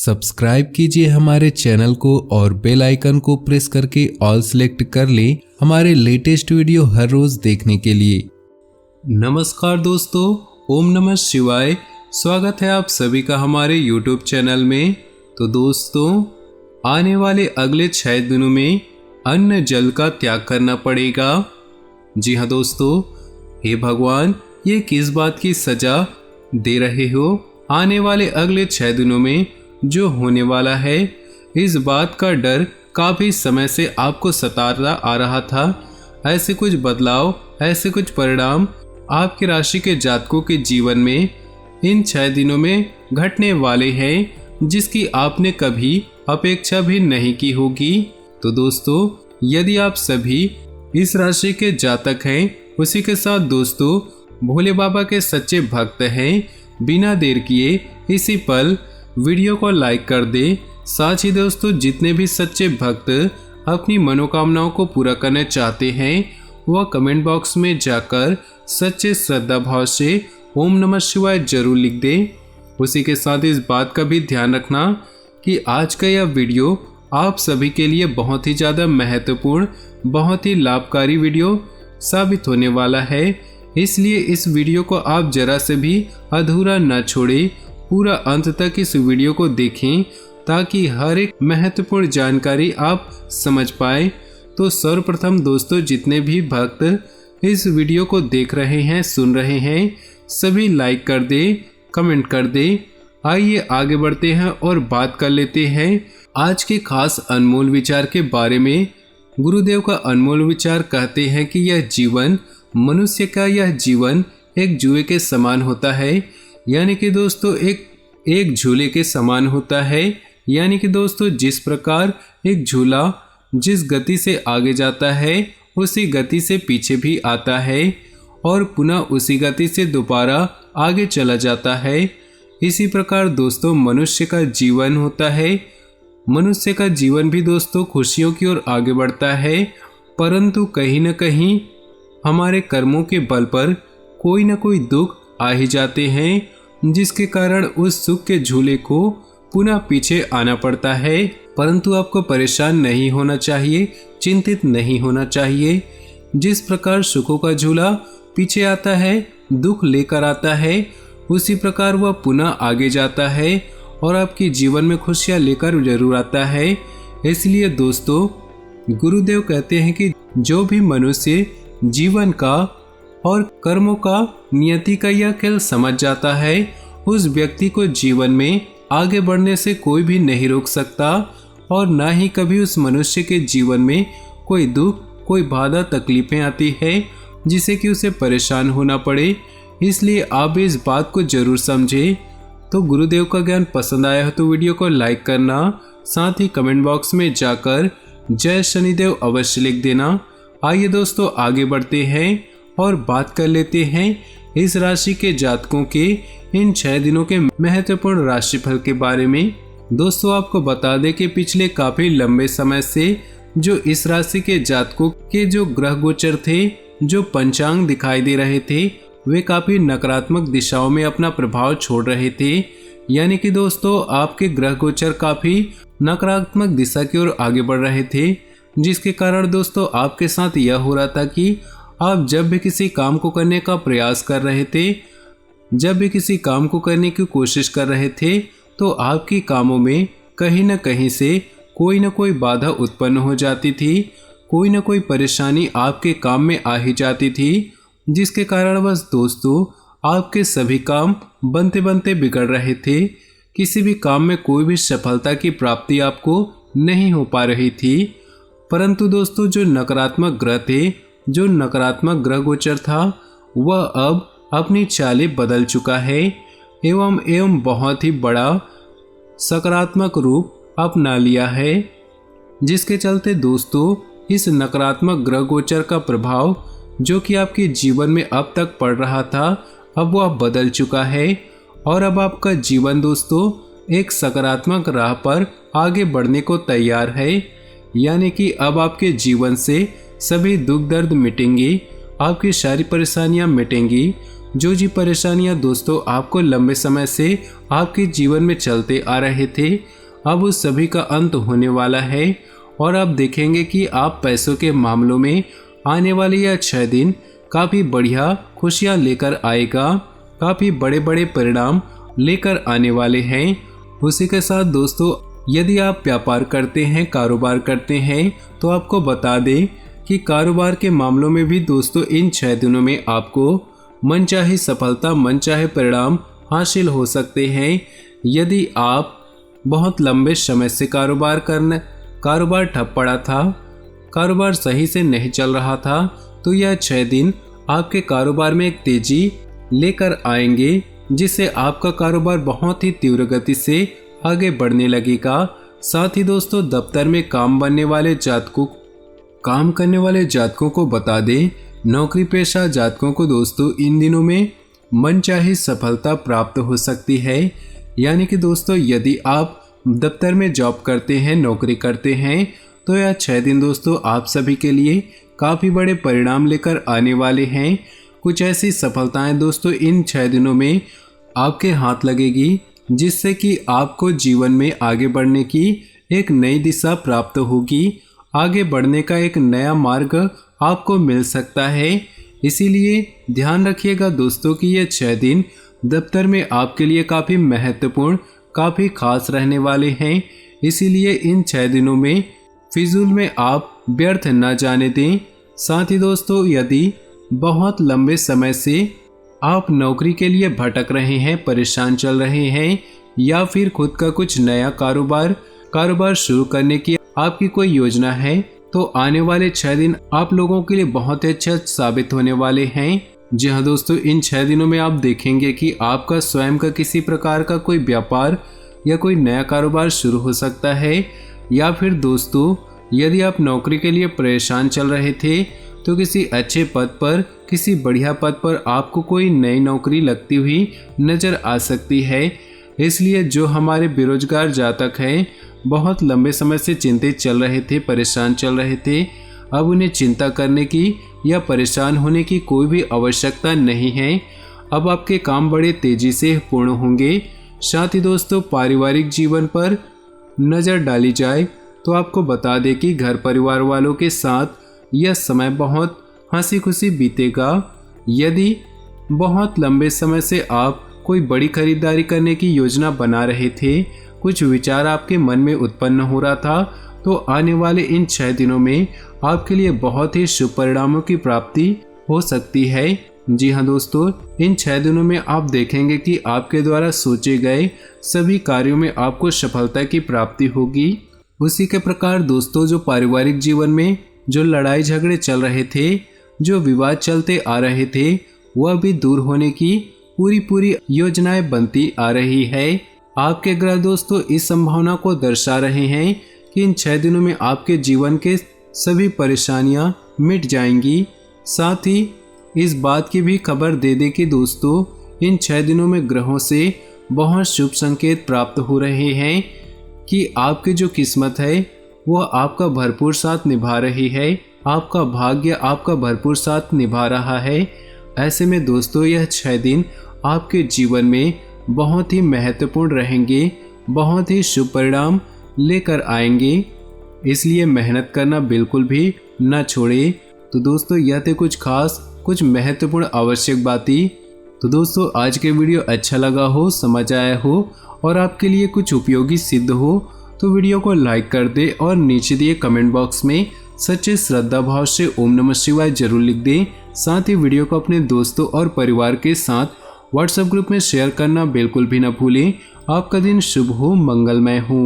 Subscribe कीजिए हमारे channel को और बेल आइकन को प्रेस करके ऑल सेलेक्ट कर लें हमारे लेटेस्ट वीडियो हर रोज देखने के लिए। नमस्कार दोस्तों, ओम नमः शिवाय। स्वागत है आप सभी का हमारे YouTube चैनल में। तो दोस्तों, आने वाले अगले 6 दिनों में अन्न जल का त्याग करना पड़ेगा। जी हाँ दोस्तों, हे भगवान, ये किस बात की सजा दे रहे हो? आने वाले अगले 6 दिनों में जो होने वाला है, इस बात का डर काफ़ी समय से आपको सताता आ रहा था। ऐसे कुछ बदलाव, ऐसे कुछ परिणाम आपकी राशि के जातकों के जीवन में इन 6 दिनों में घटने वाले हैं, जिसकी आपने कभी अपेक्षा भी नहीं की होगी। तो दोस्तों, यदि आप सभी इस राशि के जातक हैं, उसी के साथ दोस्तों भोले बाबा के सच्चे भक्त हैं, बिना देर किए इसी पल वीडियो को लाइक कर दे। साथ ही दोस्तों, जितने भी सच्चे भक्त अपनी मनोकामनाओं को पूरा करना चाहते हैं, वह कमेंट बॉक्स में जाकर सच्चे श्रद्धा भाव से ओम नमः शिवाय जरूर लिख दे। उसी के साथ इस बात का भी ध्यान रखना कि आज का यह वीडियो आप सभी के लिए बहुत ही ज़्यादा महत्वपूर्ण, बहुत ही लाभकारी वीडियो साबित होने वाला है। इसलिए इस वीडियो को आप जरा से भी अधूरा न छोड़ें, पूरा अंत तक इस वीडियो को देखें ताकि हर एक महत्वपूर्ण जानकारी आप समझ पाए। तो सर्वप्रथम दोस्तों, जितने भी भक्त इस वीडियो को देख रहे हैं, सुन रहे हैं, सभी लाइक कर दे, कमेंट कर दे। आइए आगे बढ़ते हैं और बात कर लेते हैं आज के खास अनमोल विचार के बारे में। गुरुदेव का अनमोल विचार कहते हैं कि यह जीवन, मनुष्य का यह जीवन एक जुए के समान होता है। यानी कि दोस्तों एक झूले के समान होता है। यानी कि दोस्तों, जिस प्रकार एक झूला जिस गति से आगे जाता है, उसी गति से पीछे भी आता है और पुनः उसी गति से दोबारा आगे चला जाता है। इसी प्रकार दोस्तों मनुष्य का जीवन होता है। मनुष्य का जीवन भी दोस्तों खुशियों की ओर आगे बढ़ता है, परंतु कहीं न कहीं हमारे कर्मों के बल पर कोई न कोई दुख आ ही जाते हैं, जिसके कारण उस सुख के झूले को पुनः पीछे आना पड़ता है। परंतु आपको परेशान नहीं होना चाहिए, चिंतित नहीं होना चाहिए। जिस प्रकार सुखों का झूला पीछे आता है, दुख लेकर आता है, उसी प्रकार वह पुनः आगे जाता है और आपके जीवन में खुशियाँ लेकर जरूर आता है। इसलिए दोस्तों, गुरुदेव कहते हैं कि जो भी मनुष्य जीवन का और कर्मों का, नियति का यह खेल समझ जाता है, उस व्यक्ति को जीवन में आगे बढ़ने से कोई भी नहीं रोक सकता और ना ही कभी उस मनुष्य के जीवन में कोई दुख, कोई बाधा, तकलीफें आती है जिससे कि उसे परेशान होना पड़े। इसलिए आप इस बात को जरूर समझें। तो गुरुदेव का ज्ञान पसंद आया हो तो वीडियो को लाइक करना, साथ ही कमेंट बॉक्स में जाकर जय शनिदेव अवश्य लिख देना। आइए दोस्तों आगे बढ़ते हैं और बात कर लेते हैं इस राशि के जातकों के इन 6 दिनों के महत्वपूर्ण राशिफल के बारे में। दोस्तों, आपको बता दें कि पिछले काफी लंबे समय से जो इस राशि के जातकों के जो ग्रह गोचर थे, जो पंचांग दिखाई दे रहे थे, वे काफी नकारात्मक दिशाओं में अपना प्रभाव छोड़ रहे थे। यानी कि दोस्तों, आपके ग्रह गोचर काफी नकारात्मक दिशा की ओर आगे बढ़ रहे थे, जिसके कारण दोस्तों आपके साथ यह हो रहा था कि आप जब भी किसी काम को करने का प्रयास कर रहे थे, जब भी किसी काम को करने की कोशिश कर रहे थे, तो आपकी कामों में कहीं न कहीं से कोई न कोई बाधा उत्पन्न हो जाती थी, कोई न कोई परेशानी आपके काम में आ ही जाती थी, जिसके कारण बस दोस्तों आपके सभी काम बनते बनते बिगड़ रहे थे। किसी भी काम में कोई भी सफलता की प्राप्ति आपको नहीं हो पा रही थी। परंतु दोस्तों, जो नकारात्मक ग्रह थे, जो नकारात्मक ग्रह गोचर था, वह अब अपनी चालें बदल चुका है एवं बहुत ही बड़ा सकारात्मक रूप अपना लिया है, जिसके चलते दोस्तों इस नकारात्मक ग्रह गोचर का प्रभाव जो कि आपके जीवन में अब तक पड़ रहा था, अब वह बदल चुका है और अब आपका जीवन दोस्तों एक सकारात्मक राह पर आगे बढ़ने को तैयार है। यानी कि अब आपके जीवन से सभी दुख दर्द मिटेंगे, आपकी सारी परेशानियां मिटेंगी जो जी परेशानियां दोस्तों आपको लंबे समय से आपके जीवन में चलते आ रहे थे, अब उस सभी का अंत होने वाला है और आप देखेंगे कि आप पैसों के मामलों में आने वाले यह 6 दिन काफ़ी बढ़िया खुशियां लेकर आएगा, काफ़ी बड़े बड़े परिणाम लेकर आने वाले हैं। उसी के साथ दोस्तों यदि आप व्यापार करते हैं, कारोबार करते हैं, तो आपको बता दें कि कारोबार के मामलों में भी दोस्तों इन 6 दिनों में आपको मनचाही सफलता, मनचाहे परिणाम हासिल हो सकते हैं। यदि आप बहुत लंबे समय से कारोबार ठप पड़ा था, कारोबार सही से नहीं चल रहा था, तो यह 6 दिन आपके कारोबार में एक तेजी लेकर आएंगे, जिससे आपका कारोबार बहुत ही तीव्र गति से आगे बढ़ने लगेगा। साथ ही दोस्तों दफ्तर में काम करने वाले जातकों को बता दें, नौकरी पेशा जातकों को दोस्तों इन दिनों में मनचाही सफलता प्राप्त हो सकती है। यानी कि दोस्तों यदि आप दफ्तर में जॉब करते हैं, नौकरी करते हैं, तो यह 6 दिन दोस्तों आप सभी के लिए काफ़ी बड़े परिणाम लेकर आने वाले हैं। कुछ ऐसी सफलताएं दोस्तों इन 6 दिनों में आपके हाथ लगेगी, जिससे कि आपको जीवन में आगे बढ़ने की एक नई दिशा प्राप्त होगी, आगे बढ़ने का एक नया मार्ग आपको मिल सकता है। इसीलिए ध्यान रखिएगा दोस्तों कि ये 6 दिन दफ्तर में आपके लिए काफ़ी महत्वपूर्ण, काफ़ी खास रहने वाले हैं। इसीलिए इन 6 दिनों में फिजूल में आप व्यर्थ न जाने दें। साथ ही दोस्तों यदि बहुत लंबे समय से आप नौकरी के लिए भटक रहे हैं, परेशान चल रहे हैं, या फिर खुद का कुछ नया कारोबार शुरू करने की आपकी कोई योजना है, तो आने वाले 6 दिन आप लोगों के लिए बहुत ही अच्छा साबित होने वाले हैं। जी हाँ दोस्तों, इन 6 दिनों में आप देखेंगे कि आपका स्वयं का किसी प्रकार का कोई व्यापार या कोई नया कारोबार शुरू हो सकता है। या फिर दोस्तों यदि आप नौकरी के लिए परेशान चल रहे थे, तो किसी अच्छे पद पर, किसी बढ़िया पद पर आपको कोई नई नौकरी लगती हुई नज़र आ सकती है। इसलिए जो हमारे बेरोजगार जातक हैं, बहुत लंबे समय से चिंतित चल रहे थे, परेशान चल रहे थे, अब उन्हें चिंता करने की या परेशान होने की कोई भी आवश्यकता नहीं है। अब आपके काम बड़े तेजी से पूर्ण होंगे। साथ ही दोस्तों पारिवारिक जीवन पर नज़र डाली जाए तो आपको बता दें कि घर परिवार वालों के साथ यह समय बहुत हंसी खुशी बीतेगा। यदि बहुत लंबे समय से आप कोई बड़ी खरीदारी करने की योजना बना रहे थे, कुछ विचार आपके मन में उत्पन्न हो रहा था, तो आने वाले इन 6 दिनों में आपके लिए बहुत ही शुभ परिणामों की प्राप्ति हो सकती है। जी हाँ दोस्तों, इन 6 दिनों में आप देखेंगे कि आपके द्वारा सोचे गए सभी कार्यों में आपको सफलता की प्राप्ति होगी। उसी के प्रकार दोस्तों जो पारिवारिक जीवन में जो लड़ाई झगड़े चल रहे थे, जो विवाद चलते आ रहे थे, वह भी दूर होने की पूरी योजनाएं बनती आ रही है। आपके ग्रह दोस्तों इस संभावना को दर्शा रहे हैं कि इन 6 दिनों में आपके जीवन के सभी परेशानियां मिट जाएंगी। साथ ही इस बात की भी खबर दे दे कि दोस्तों इन 6 दिनों में ग्रहों से बहुत शुभ संकेत प्राप्त हो रहे हैं कि आपकी जो किस्मत है वह आपका भरपूर साथ निभा रही है, आपका भाग्य आपका भरपूर साथ निभा रहा है। ऐसे में दोस्तों यह 6 दिन आपके जीवन में बहुत ही महत्वपूर्ण रहेंगे, बहुत ही शुभ परिणाम लेकर आएंगे। इसलिए मेहनत करना बिल्कुल भी न छोड़े। तो दोस्तों यह थे कुछ खास, कुछ महत्वपूर्ण आवश्यक बातें। तो दोस्तों आज के वीडियो अच्छा लगा हो, समझ आया हो और आपके लिए कुछ उपयोगी सिद्ध हो तो वीडियो को लाइक कर दे और नीचे दिए कमेंट बॉक्स में सच्चे श्रद्धा भाव से ओम नमः शिवाय जरूर लिख दें। साथ ही वीडियो को अपने दोस्तों और परिवार के साथ व्हाट्सएप ग्रुप में शेयर करना बिल्कुल भी न भूलें। आपका दिन शुभ हो, मंगलमय हो।